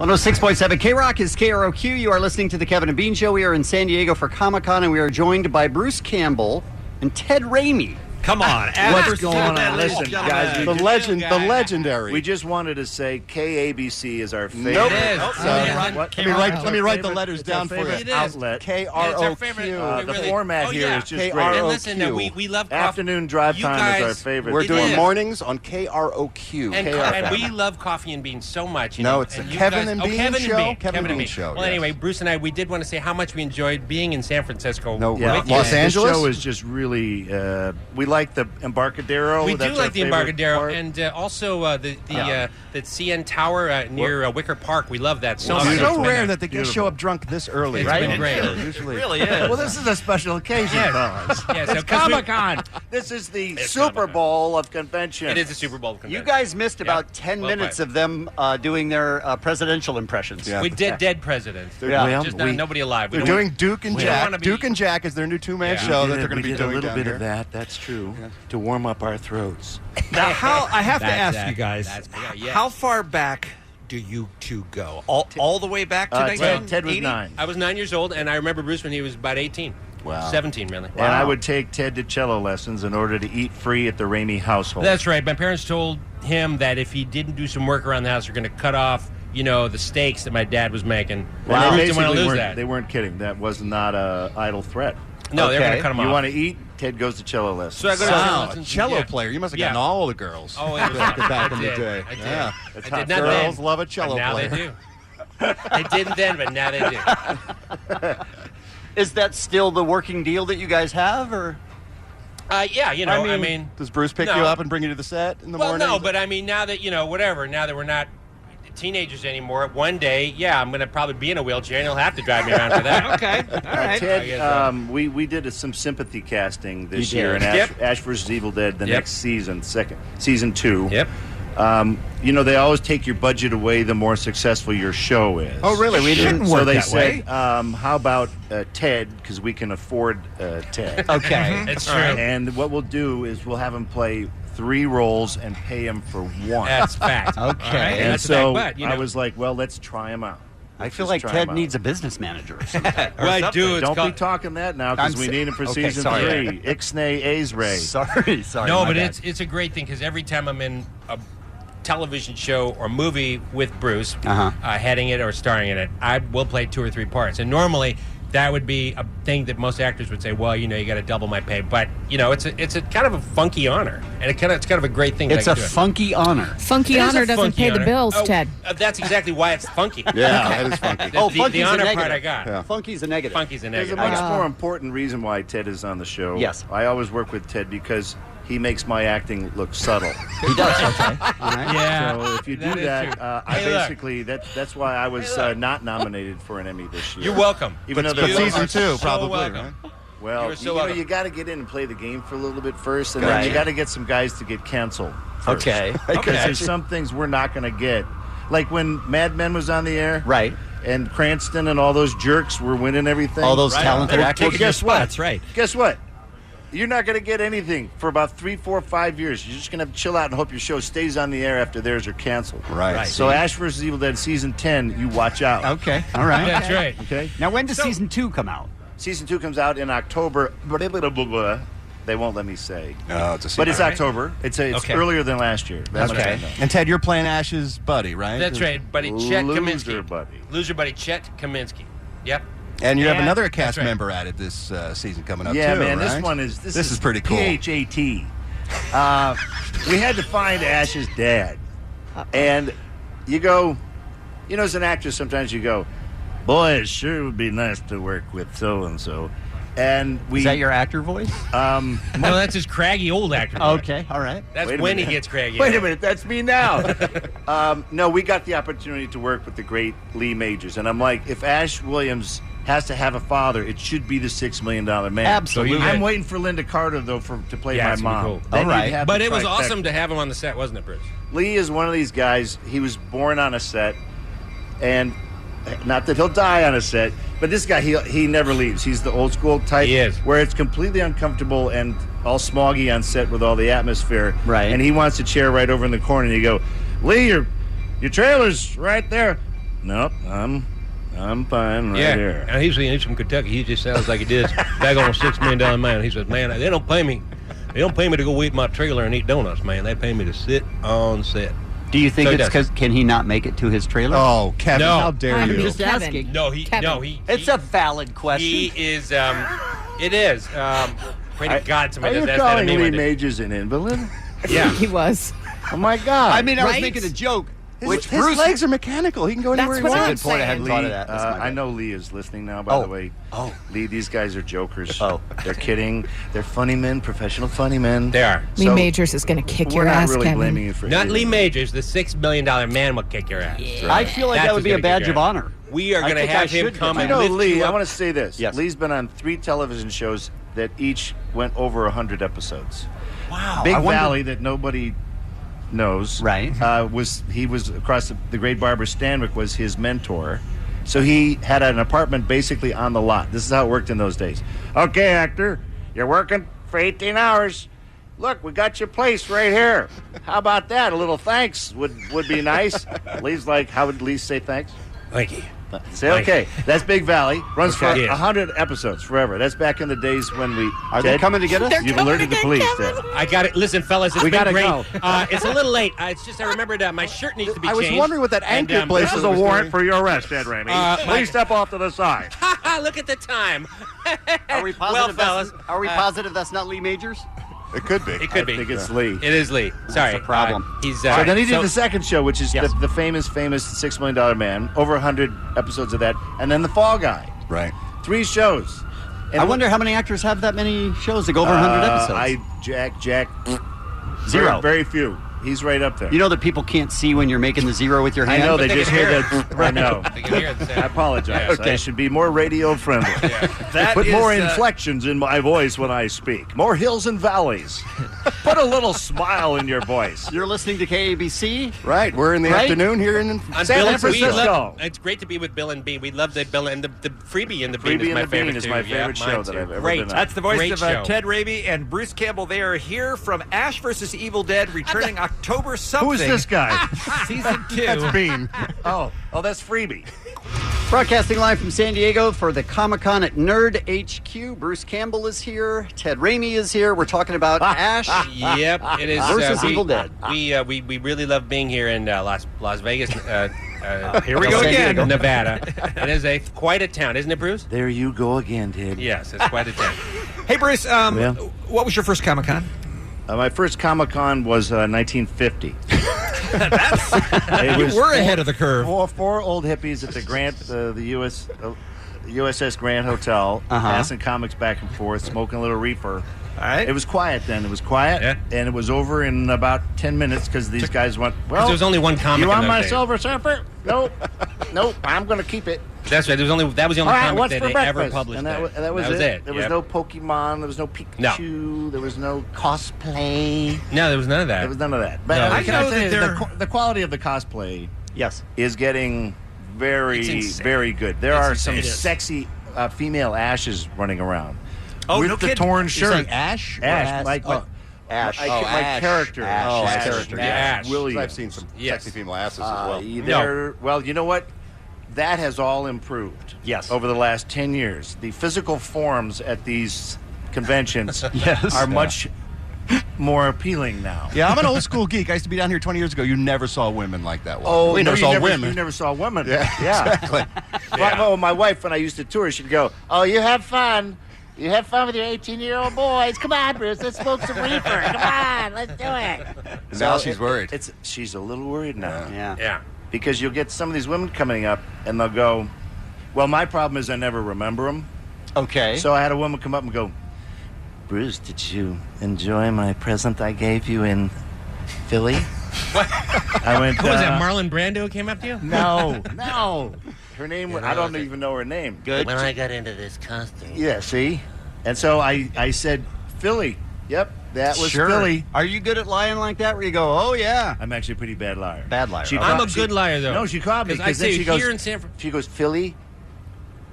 106.7 KROQ is KROQ. You are listening to the Kevin and Bean Show. We are in San Diego for Comic-Con, and we are joined by Bruce Campbell and Ted Raimi. Come on. What's going on? Listen, guys, the legendary. we just wanted to say KABC is our favorite. Nope. It is. Let me write the letters down for you. It is. Outlet. KROQ. The format here is just great. And listen, we love coffee. Afternoon drive time is our favorite. We're doing is. mornings on KROQ. And we love coffee and beans so much. It's a Kevin and Bean show. Kevin and Bean show. Well, anyway, Bruce and I, we did want to say how much we enjoyed being in San Francisco. Los Angeles. The show is just really. We like the Embarcadero. We do That's like the Embarcadero, part. and also the CN Tower near Wicker Park. We love that so much. It's so rare that they can show up drunk this early. It's Right? been great. Usually. It really is. Well, this is a special occasion, fellas. Yeah, so It's Comic-Con. This is the Super Bowl of convention. It is the Super Bowl of convention. You guys missed about 10 minutes of them doing their presidential impressions. Yeah. We did dead presidents. Yeah. Nobody alive. They're doing Duke and we don't Jack. wanna be- Duke and Jack is their new two-man show that they're going to be doing a little down bit here. of that. That's true. To warm up our throats. Now, I have to That's ask you guys, yeah. how far back do you two go? All the way back to 1980? Ted was 9. I was 9 years old, and I remember Bruce when he was about 18. Wow. 17, really. And I would take Ted to cello lessons in order to eat free at the Raimi household. That's right. My parents told him that if he didn't do some work around the house, they're going to cut off, the steaks that my dad was making. Wow. And They Bruce didn't want to basically lose that. They weren't kidding. That was not a idle threat. No, they were going to cut him off. You want to eat? Ted goes to cello lessons. So I go to cello Wow, a lessons. cello Yeah. player. You must have Yeah. gotten all the girls. Oh, it was back in I the did. day. I did. Yeah. I did not Girls then. love a cello But now player. they do. They didn't then, but now they do. Is that still the working deal that you guys have, or? Yeah, I mean, Does Bruce pick No. you up and bring you to the set in the well, morning? no, but I mean, now that whatever. Now that we're not teenagers anymore, one day, I'm going to probably be in a wheelchair, and he'll have to drive me around for that. Okay, all right. Ted, we did some sympathy casting this year in Ash vs. Evil Dead, the next season, season 2. Yep. They always take your budget away the more successful your show is. Oh, really? We didn't So work they that said, way. how about Ted, because we can afford Ted. Okay. It's true. And what we'll do is we'll have him play 3 roles and pay him for 1. That's fact. Okay. All right? And That's so a fact, but, I was like, well, let's try him out. I feel like Ted needs a business manager or something. I do. It's Don't be called, talking that now, because we need him for Okay, season sorry. 3. Ixnay Azray. Sorry. no, my but bad. it's a great thing because every time I'm in a television show or movie with Bruce, heading it or starring in it, I will play 2 or 3 parts. And normally that would be a thing that most actors would say, well, you got to double my pay. But it's a kind of a funky honor, and it's kind of a great thing. It's that I a can do. funky honor. Funky It is honor a doesn't funky pay the honor. bills, Ted. That's exactly why it's funky. Yeah, that is funky. The honor part I got. Yeah. Funky's a negative. Funky's a There's a negative. much more important reason why Ted is on the show. Yes. I always work with Ted because he makes my acting look subtle. He does. Okay. All right. Yeah. So if you do is that, true. I Hey, look. basically that's why I was not nominated for an Emmy this year. You're welcome. Even though But there's season are 2, so probably, welcome. right? well, You're so welcome. you got to get in and play the game for a little bit first, and Right. then you got to get some guys to get canceled first. Okay. Because there's some things we're not going to get. Like when Mad Men was on the air. Right. And Cranston and all those jerks were winning everything. All those talented actors. Well, guess what? That's right. Guess what? You're not going to get anything for about 3, 4, 5 years. You're just going to have to chill out and hope your show stays on the air after theirs are canceled. Right. So Ash vs. Evil Dead Season 10, you watch out. Okay. All right. That's right. Okay? Now, when does season 2 come out? Season 2 comes out in October. They won't let me say. No, it's a But it's secret. October. It's Okay. earlier than last year. That's Okay. what I know. And Ted, you're playing Ash's buddy, right? That's right, buddy. Chet Loser Kaminsky. buddy. Loser buddy Chet Kaminsky. Yep. And you have Yeah, another that's cast right. member added this season coming up, Yeah, too, man, right? this is pretty cool. PHAT. We had to find Ash's dad. And you go, as an actor, sometimes you go, boy, it sure would be nice to work with so-and-so. And we... Is that your actor voice? No, that's his craggy old actor. Okay. All right. That's Wait a when minute. he gets craggy. Wait a minute, that's me now. No, we got the opportunity to work with the great Lee Majors. And I'm like, if Ash Williams has to have a father, it should be the $6 Million Man. Absolutely. I'm waiting for Linda Carter, though, to play Yeah, my it's gonna be mom. cool. Then All right. you'd have But the it was trifecta. awesome to have him on the set, wasn't it, Bruce? Lee is one of these guys. He was born on a set, and not that he'll die on a set, but this guy, he never leaves. He's the old school type. He is. Where it's completely uncomfortable and all smoggy on set with all the atmosphere. Right. And he wants a chair right over in the corner, and you go, Lee, your trailer's right there. nope, I'm fine right Yeah, here. and he's from Kentucky. He just sounds like he did. Back on a $6 million man. He says, man, they don't pay me. They don't pay me to go eat my trailer and eat donuts, man. They pay me to sit on set. Do you think So he it's does. because can he not make it to his trailer? Oh, Kevin, No. how dare I'm you? just asking. No, Kevin. It's a valid question. He is. It is. Pray to God somebody Are you does that to calling me Lee one day. Majors an invalid? Yeah. He was. Oh my God! I mean, I was Right? making a joke. Which His Bruce legs are mechanical. He can go anywhere That's he what I'm wants. Good point. I hadn't Lee, thought of that. That's my I bad. know Lee is listening now. By the way, Lee, these guys are jokers. Oh. They're kidding. They're funny men, professional funny men. They are. Lee So, Majors is going to kick We're your not ass, really Kevin. blaming you for Not Lee anything. Majors, the $6 million man will kick your ass. I feel like That's that would be who's a gonna badge kick of your ass. honor. We are I going to think I have him should come get and You know, lift Lee, you I up. want to say this. Yes. Lee's been on 3 television shows that each went over 100 episodes. Wow. Big I wonder- Valley that nobody knows. Right. He was across the great Barbara Stanwyck was his mentor. So he had an apartment basically on the lot. This is how it worked in those days. Okay, actor, you're working for 18 hours. Look, we got your place right here. How about that? A little thanks would be nice. Lee's like, how would Lee say thanks? Thank you. Say okay. That's Big Valley. Runs for Okay. 100 episodes forever. That's back in the days when we Are they Ted, coming to get us? They're You've coming alerted the to get police. Kevin. Ted. I got it. Listen, fellas, it's We been gotta great. go. It's a little late. It's just I remembered my shirt needs to be I was changed. wondering what that And, anchor place This is was a warrant doing. for your arrest, Ed Raimi. my- Please step off to the side. Look at the time. Are we positive? Well, fellas, Are we positive that's not Lee Majors? It could be. it could be. I think it's Lee. It is Lee. Sorry. a problem. He's. So then he did the second show, which is Yes. the famous $6 million man. Over 100 episodes of that, and then the Fall Guy. Right. 3 shows. And I wonder how many actors have that many shows that go over 100 episodes. Jack. Zero. Very few. He's right up there. You know that people can't see when you're making the zero with your I hand? know But they they just can hear hear that. I know. They can hear the sound. I apologize. Yeah, okay. I should be more radio friendly. That Put is, more inflections in my voice when I speak. More hills and valleys. Put a little smile in your voice. You're listening to KABC? Right. We're in the Right? afternoon here in On San Bill and Francisco. we love, it's great to be with Bill and Bean. We love the Bill and the Freebie and the Bean Freebie is my and the Bean favorite is too. my favorite Yeah, show mine that too. I've ever Great. been on. That's the voice Great of show. Ted Raimi and Bruce Campbell. They are here from Ash vs. Evil Dead, returning October something. Who is this guy? Season 2. That's Bean. oh, that's Freebie. Broadcasting live from San Diego for the Comic-Con at Nerd HQ. Bruce Campbell is here. Ted Raimi is here. We're talking about Ash. Yep, it is. Versus Evil Dead. We really love being here in Las Vegas. Here we go San again. Diego. Nevada. It is quite a town, isn't it, Bruce? There you go again, Ted. Yes, it's quite a town. Hey, Bruce, Yeah. what was your first Comic-Con? My first Comic-Con was 1950. It You was were ahead of the curve. four old hippies at the Grant, the USS Grant Hotel, passing comics back and forth, smoking a little reefer. All right. It was quiet then. It was quiet, Yeah. and it was over in about 10 minutes because these guys went, well, there was only one comic you in want those my days. Silver Surfer? Nope. I'm going to keep it. That's right. That was the only All right, comic what's that for they breakfast? ever published. And then. that was it. There was Yep. no Pokemon. There was no Pikachu. There was no cosplay. No, there was none of that. There was none of that. But No. I I can know tell you, that the quality of the cosplay Yes. is getting It's very, insane. very good. There It's are insane. some It is. sexy female Ashes running around. Oh, with no the kidding. torn You're shirt. saying Ash? Or Ash, like Ash. like Ash. character. Ash. Oh, Ash. Ash. Character. Yeah, Ash. Williams. I've seen some Yes. sexy female asses as well. Well, you know what? That has all improved. Yes. Over the last 10 years. The physical forms at these conventions Yes. are much more appealing now. Yeah, I'm an old school geek. I used to be down here 20 years ago. You never saw women like that. Oh, we no, never you saw never, women. You never saw women. Yeah, exactly. Well, my wife, when I used to tour, she'd go, "Oh, you have fun. You have fun with your 18-year-old boys. Come on, Bruce. Let's smoke some reefer. Come on, let's do it." Now she's worried. She's a little worried now. Yeah. Yeah. Because you'll get some of these women coming up, and they'll go, "Well, my problem is I never remember them." Okay. So I had a woman come up and go, "Bruce, did you enjoy my present I gave you in Philly?" What? I went, Who was that? Marlon Brando came up to you? No. Her name, I don't even know her name. Good. When I got into this costume. Yeah, see? And so I said, "Philly." Yep, that was Sure. Philly. Are you good at lying like that where you go, oh, yeah? I'm actually a pretty bad liar. Bad liar. She Okay. I'm caught- a good liar, though. No, she caught me I because then say she goes, here in San Francisco. she goes, "Philly,"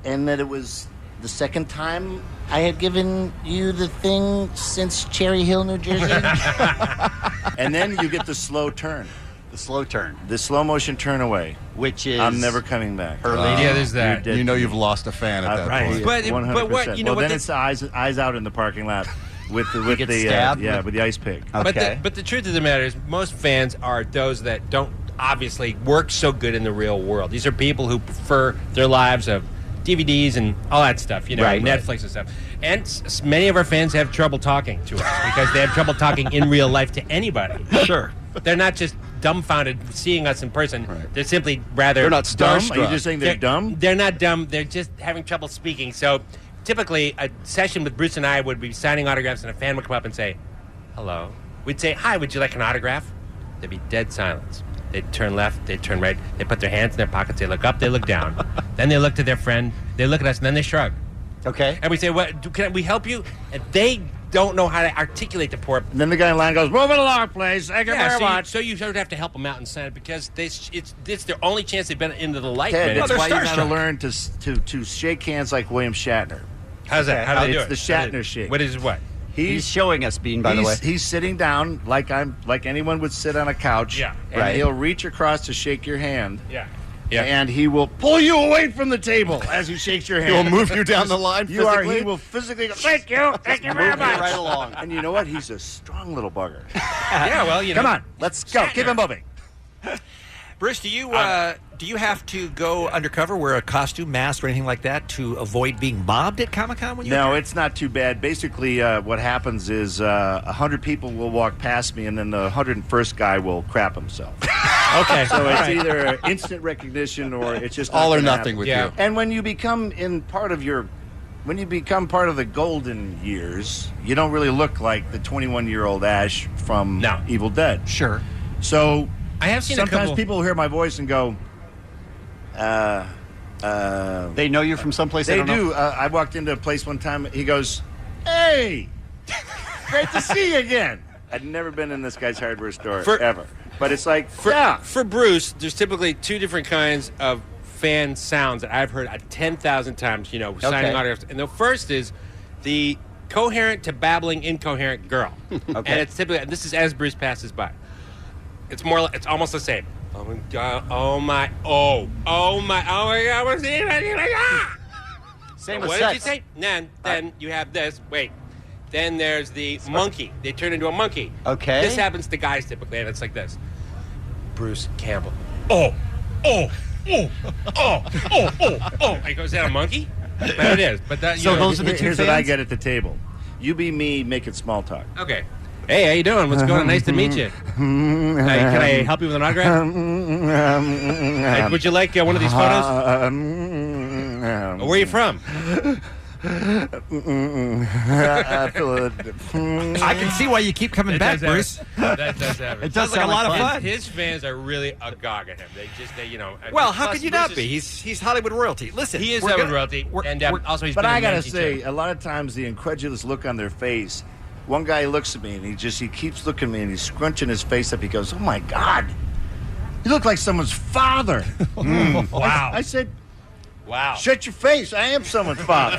and that it was the second time I had given you the thing since Cherry Hill, New Jersey. And then you get the slow turn. The slow turn. The slow motion turn away, which is I'm never coming back. Her lady. Yeah, there's that. You know you've lost a fan at that Right. point. But 100%. what you know? Well, what then it's eyes out in the parking lot with the get stabbed with the ice pick. Okay. But the truth of the matter is, most fans are those that don't obviously work so good in the real world. These are people who prefer their lives of DVDs and all that stuff, Right. Netflix and stuff. And many of our fans have trouble talking to us because they have trouble talking in real life to anybody. Sure. They're not just dumbfounded seeing us in person. Right. They're simply rather They're not Dumb? starstruck. Are you just saying they're dumb? They're not dumb. They're just having trouble speaking. So typically, a session with Bruce and I would be signing autographs, and a fan would come up and say, "Hello." We'd say, "Hi, would you like an autograph?" There'd be dead silence. They'd turn left, they'd turn right, they put their hands in their pockets, they look up, they look down. Then they look to their friend, they look at us, and then they shrug. Okay. And we say, can we help you? And they don't know how to articulate the poor. And then the guy in line goes, "Move it along, please. Thank you very much." So you sort of have to help them out and sign it because it's their only chance they've been into the light. Ted, man. that's why you got to starstruck. learn to shake hands like William Shatner. How's that? How do they do It's it? the Shatner shake. What is what? He's showing us, Bean, by the way. He's sitting down like anyone would sit on a couch. Yeah. And Right. he'll reach across to shake your hand. Yeah. Yeah. And he will pull you away from the table as he shakes your hand. He'll move you down the line He physically. will physically go, "Thank you very Moving much." right along. And you know what? He's a strong little bugger. Yeah, well, Come on, let's go. Keep him moving. Bruce, do you have to go undercover, wear a costume, mask, or anything like that to avoid being mobbed at Comic-Con when you? No, it's not too bad. Basically, what happens is 100 people will walk past me, and then the 101st guy will crap himself. Okay. So it's either instant recognition or it's just not All or gonna nothing happen. with Yeah. you. And when you become when you become part of the golden years, you don't really look like the 21-year-old Ash from No. Evil Dead. Sure. So I have seen sometimes a couple. people hear my voice and go, They know you from someplace. they don't know. do. I walked into a place one time. He goes, "Hey, great to see you again." I'd never been in this guy's hardware store ever, but it's like, For Bruce, there's typically two different kinds of fan sounds that I've heard 10,000 times, signing autographs. And the first is the coherent to babbling incoherent girl. And it's typically, this is as Bruce passes by. It's almost the same. Oh my God, oh my God, what's it? Same with What sex. did you say? Then you have this. Wait. Then there's the monkey. They turn into a monkey. Okay. This happens to guys typically, and it's like this. Bruce Campbell. Oh. I go, is that a monkey? But it is. But that. So those are the two here's what I fans? get at the table. You be me making small talk. Okay. Hey, how you doing? What's going on? Nice to meet you. Can I help you with an autograph? Would you like one of these photos? Where are you from? I can see why you keep coming back, Bruce. That does happen. It does Sounds like a sound lot of fun. fun. His fans are really agog at him. Well, how plus could you Bruce not is- be? He's Hollywood royalty. Listen, He is we're Hollywood gonna- royalty, we're- and we're- also he's But been I in gotta 19 say, a lot of times the incredulous look on their face. One guy looks at me and he keeps looking at me and he's scrunching his face up. He goes, "Oh my God, you look like someone's father." Wow. I said, Wow. "Shut your face! I am someone's father."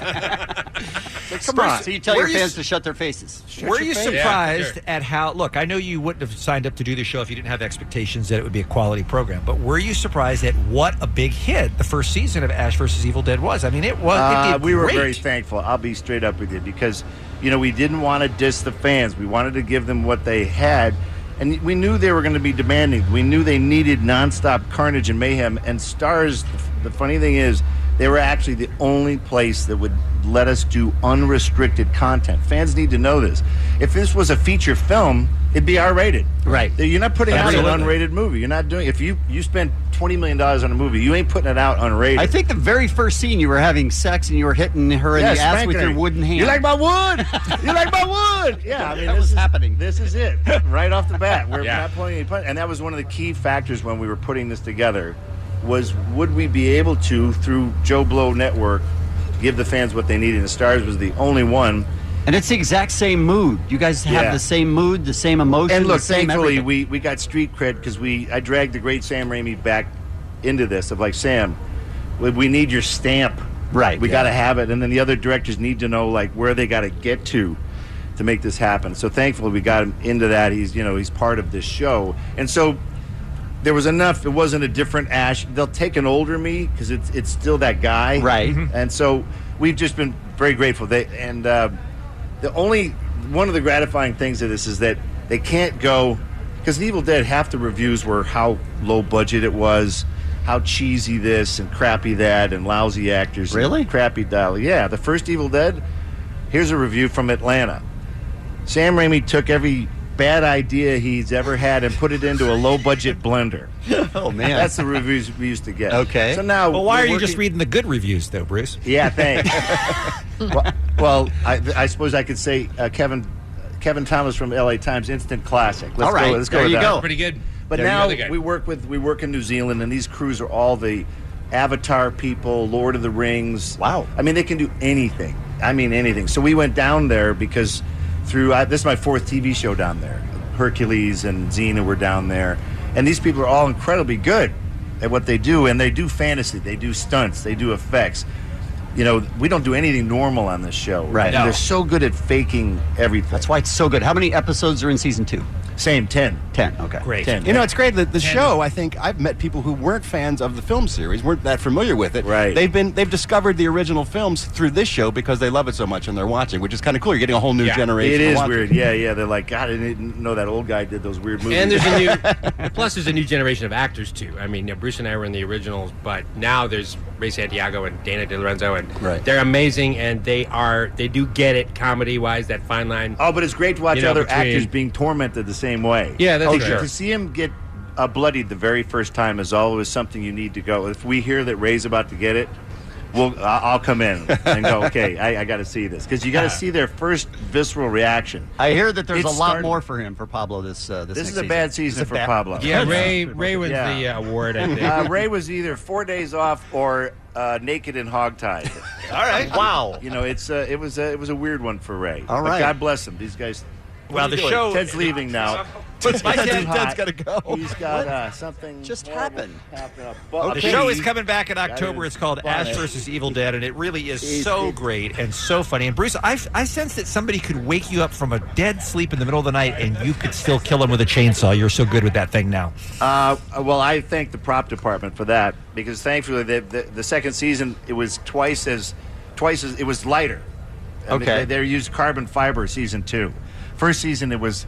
Like, come on. So you tell Where your you fans s- to shut their faces. Were you face. surprised Yeah, sure. at how? Look, I know you wouldn't have signed up to do the show if you didn't have expectations that it would be a quality program. But were you surprised at what a big hit the first season of Ash vs. Evil Dead was? I mean, it was. It did we were great. very thankful. I'll be straight up with you because, we didn't want to diss the fans. We wanted to give them what they had. And we knew they were going to be demanding. We knew they needed nonstop carnage and mayhem. And Stars, the funny thing is, they were actually the only place that would let us do unrestricted content. Fans need to know this. If this was a feature film, it'd be R-rated. Right. You're not putting out an Absolutely. unrated movie. You're not doing. If you spend $20 million on a movie, you ain't putting it out unrated. I think the very first scene you were having sex and you were hitting her in the ass spanking with your her. wooden hand. You like my wood? You like my wood? Yeah, I mean, That this was is happening. This is it right off the bat. We're Yeah. not pulling any punch, and that was one of the key factors when we were putting this together. Was would we be able to, through Joe Blow Network, give the fans what they needed? And Stars was the only one. And it's the exact same mood. You guys have Yeah. the same mood, the same emotion, And look, the same thankfully, everything. we got street cred because I dragged the great Sam Raimi back into this of like, Sam, we need your stamp. Right, We yeah. got to have it. And then the other directors need to know like where they got to get to make this happen. So thankfully we got him into that. He's part of this show. And so there was enough. It wasn't a different Ash. They'll take an older me because it's still that guy, Right. And so we've just been very grateful. The only one of the gratifying things of this is that they can't go because Evil Dead. Half the reviews were how low budget it was, how cheesy this and crappy that, and lousy actors. Really? And crappy dialogue. Yeah, the first Evil Dead. Here's a review from Atlanta. Sam Raimi took every bad idea he's ever had and put it into a low-budget blender. Oh, man. That's the reviews we used to get. Okay. So now, Well, why are we're you just working- reading the good reviews, though, Bruce? Yeah, thanks. well, I suppose I could say Kevin Thomas from LA Times, instant classic. All right, Let's go there with you that. go. Pretty good. But They're now really good. we work in New Zealand, and these crews are all the Avatar people, Lord of the Rings. Wow. I mean, they can do anything. I mean, anything. So we went down there because this is my 4th TV show down there. Hercules and Xena were down there. And these people are all incredibly good at what they do. And they do fantasy. They do stunts. They do effects. You know, we don't do anything normal on this show. Right. And No. they're so good at faking everything. That's why it's so good. How many episodes are in season 2? Same, 10. 10. Okay. Great. 10. You know, it's great that the show, I think I've met people who weren't fans of the film series, weren't that familiar with it. Right. They've discovered the original films through this show because they love it so much and they're watching, which is kind of cool. You're getting a whole new Yeah. generation. It to is watch weird. Yeah. They're like, God, I didn't know that old guy did those weird movies. And there's a new, plus there's a new generation of actors too. I mean, Bruce and I were in the originals, but now there's Ray Santiago and Dana De Lorenzo, and Right. they're amazing, and they do get it comedy wise, that fine line. Oh, but it's great to watch You know, other between- actors being tormented the same way. Yeah, that's for to, sure. to see him get bloodied the very first time is always something you need to go. If we hear that Ray's about to get it, I'll come in and go, okay, I got to see this. Because you got to see their first visceral reaction. I hear that there's It a lot started- more for him, for Pablo, this This next is a bad season for Pablo. Yeah, Ray wins Yeah. the award, I think. Ray was either 4 days off or naked and hogtied. All right. Wow. You know, it was a weird one for Ray. All But right. God bless him. These guys. Well, What are the you doing? show- Ted's leaving now. Ted's too hot. got to go. He's got something just horrible happened? happening. The show is coming back in October. It's called Ash vs. Evil Dead, and it really is so great and so funny. And Bruce, I sense that somebody could wake you up from a dead sleep in the middle of the night, and you could still kill him with a chainsaw. You're so good with that thing now. Well, I thank the prop department for that because thankfully the second season it was twice as it was lighter. And Okay. they used carbon fiber season 2. First season it was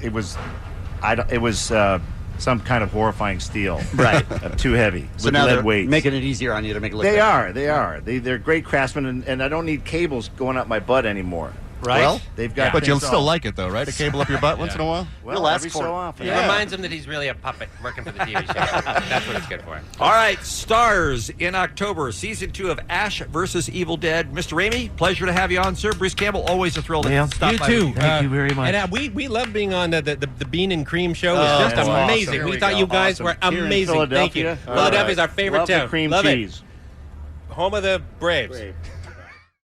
some kind of horrifying steel. Right. Too heavy. So with now lead they're weights. making it easier on you to make it look They better. are. They're great craftsmen, and I don't need cables going up my butt anymore. Right? Well, They've got. But you'll things still all- like it, though, right? A cable up your butt once in a while? Well, You'll ask every for so it. often. It reminds him that he's really a puppet working for the TV show. That's what it's good for. All right, stars in October, season 2 of Ash vs. Evil Dead. Mr. Raimi, pleasure to have you on, sir. Bruce Campbell, always a thrill to stop You by. too. Thank you very much. And we love being on the Bean and Cream show. It's Oh, just that's awesome. amazing. Here we we thought go. you guys Awesome. were Here in amazing. Thank you. Philadelphia? All Philadelphia's right. our favorite Love the town. cream Love cheese. it. Home of the Braves. Great.